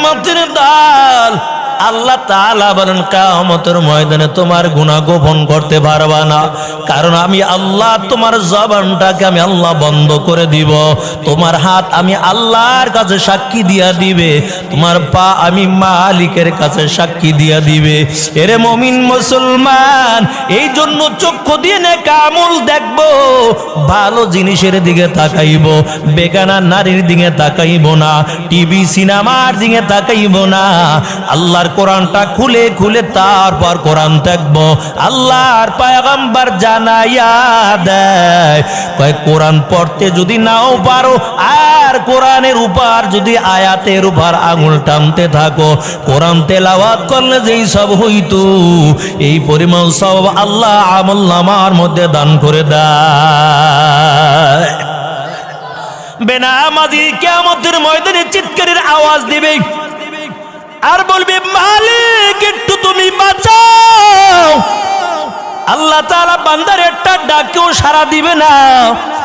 বেঈমানদের দল। আল্লাহ তাআলা বলেন কিয়ামতের ময়দানে তোমার গুনাহ গোপন করতে পারবা না, কারণ আমি আল্লাহ তোমার জবানটাকে আমি আল্লাহ বন্ধ করে দিব, তোমার হাত আমি আল্লাহর কাছে সাক্ষী দিয়া দিবে, তোমার পা আমি মালিকের কাছে সাক্ষী দিয়া দিবে। এরে মুমিন মুসলমান, এই জন্য চক্ষু দিয়ে নেক আমল দেখবো, ভালো জিনিসের দিকে তাকাইব, বেগানা নারীর দিকে তাকাইব না, টিভি সিনেমার দিকে তাকাইব না। আল্লাহর কোরআনটা খুলে খুলে তারপর কোরআন দেখব। আল্লাহর পয়গম্বর জানাইয়া দেয়, কয় কোরআন পড়তে যদি নাও পারো আর কোরআনের উপর যদি আয়াতের উপর আঙুল টানতে থাকো, কোরআন তেলাওয়াত করলে যেই সব হইতো এই পরিমাণ সব আল্লাহ আমলনামার মধ্যে দান করে দেয়। বেনামাজি কিয়ামতের ময়দানে চিৎকারের আওয়াজ দিবে আর বলবে, মালিক একটু তুমি বাঁচাও। আল্লাহ তাআলা বান্দার একটা ডাকেও সাড়া দিবে না।